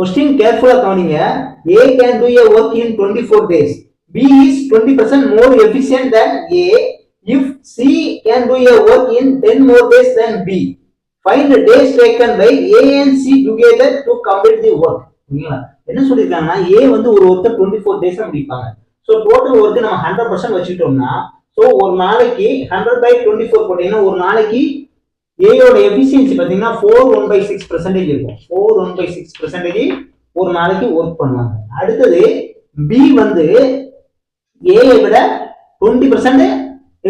Question கேர்ஃபுல்லா கவனிங்க. A can do a work in 24 days. B is 20% more efficient than A if C can do a work in 10 more days than B. Find the days taken by A and C together to complete the work. ஓகேங்களா? என்ன சொல்லிருக்காங்கன்னா A வந்து ஒரு ஒர்க்க 24 டேஸ்ல முடிப்பாங்க. So total work நம்ம 100% வச்சிட்டோம்னா so ஒரு நாளைக்கு 100/24 போட்டீங்கன்னா ஒரு நாளைக்கு A யோட எஃபிஷியன்சி பாத்தீங்கன்னா 4/1/6% இருக்கும். 4/1/6% ஒரு நாளைக்கு ஒர்க் பண்ணுவாங்க. அடுத்தது B வந்து A ஐ விட 20%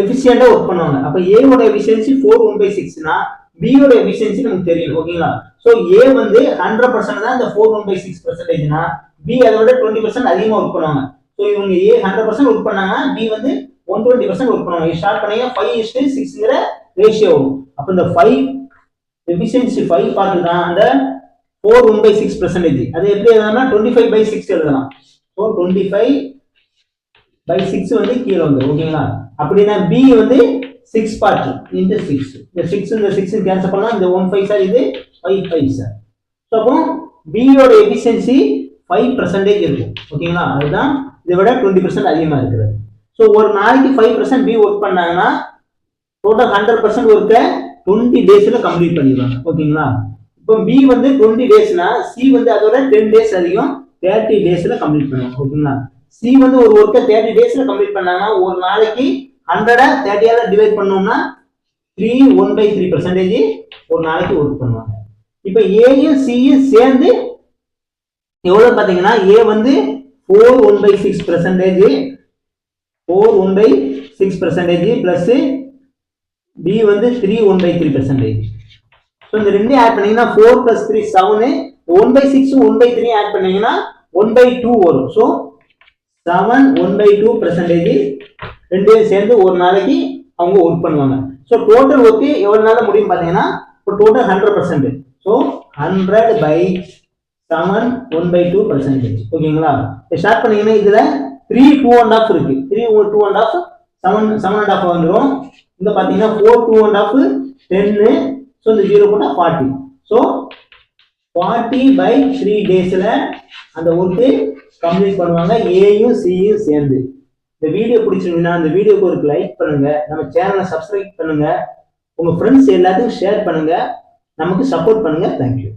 எஃபிஷியண்டா ஒர்க் பண்ணுவாங்க. அப்ப A யோட எஃபிஷியன்சி 4/1/6னா B யோட எஃபிஷியன்சி நமக்கு தெரியும். ஓகேங்களா? சோ A வந்து 100% தான் இந்த 4/1/6%னா B அதோட 20% அதிகமா ஒர்க் பண்ணுவாங்க. சோ இவங்க A 100% ஒர்க் பண்ணாங்கன்னா B வந்து 120% ஒர்க் பண்ணுவாங்க. ஷார்ட் பண்ணீங்க 5:6ங்கற ரேஷியோ வரும். அப்ப இந்த 5 எஃபிஷியன்சி 5 பார்ட் தான் அந்த 4/1/6%. அது எப்படி எழுதலாம்னா 25/6 எழுதலாம். சோ 25/6 வந்து கீழ வந்து ஓகேங்களா? அப்படினா B வந்து 6 பார்ட் into 6. இந்த 6 இந்த 6 கேன்சல் பண்ணா இந்த 1 5 சார் இது 5 5 சார். சோ அப்போ B யோட எஃபிஷியன்சி 5% இருக்கும். ஓகேங்களா? அதுதான் இதை விட 20% அதிகமா இருக்குது. சோ ஒரு நாளைக்கு 5% B ஒர்க் பண்ணாங்கன்னா டோட்டல் 100% ஒர்க்க 20 டேஸ்ல கம்ப்ளீட் பண்ணிடுவாங்க. ஓகேங்களா? இப்போ B வந்து 20 டேஸ்னா C வந்து அதோட 10 டேஸ் அதிகம் 30 டேஸ்ல கம்ப்ளீட் பண்ணுவாங்க. ஓகேங்களா? C வந்து ஒரு ஒர்க்க 30 டேஸ்ல கம்ப்ளீட் பண்ணாங்கன்னா ஒரு நாளைக்கு 100 30 ஆல டிவைட் பண்ணோம்னா 1/3% ஒரு நாளைக்கு ஒர்க் பண்ணுவாங்க. இப்போ A யும் C யும் சேர்ந்து எவ்வளவு பாத்தீங்கன்னா A வந்து 4/1/6% 4/1/6% பிளஸ் B வந்து 3/1/3%. சோ இந்த ரெண்டு ஆட் பண்ணீங்கன்னா 4 + 3 7 1/6 1/3 ஆட் பண்ணீங்கன்னா 1/2 வரும். சோ 7/1/2% ரெண்டையும் சேர்ந்து ஒரு நாளைக்கு அவங்க ஒர்க் பண்ணுவாங்க. சோ டோட்டல் ஒர்க் எவ்வளவு நாள்ல முடியும் பாத்தீங்கன்னா இப்போ டோட்டல் 100%. சோ 100/7 1/2%. ஓகேங்களா? ஸ்டார்ட் பண்ணீங்கன்னா இதுல 3 2.5 இருக்கு. 3 2.5 7 7.5 வந்துரும். இங்க பாத்தீங்கன்னா 4 2.5 10. சோ இந்த 0 போட்டா 40. சோ 40/3 டேஸ்ல அந்த ஒர்க் கம்ப்ளீட் பண்ணுவாங்க A யும் C யும் சேர்ந்து. இந்த வீடியோ பிடிச்சிருந்தா இந்த வீடியோக்கு ஒரு லைக் பண்ணுங்க, நம்ம சேனலை சப்ஸ்கிரைப் பண்ணுங்க, உங்க ஃப்ரெண்ட்ஸ் எல்லாத்துக்கும் ஷேர் பண்ணுங்க, நமக்கு சப்போர்ட் பண்ணுங்க. தேங்க்யூ.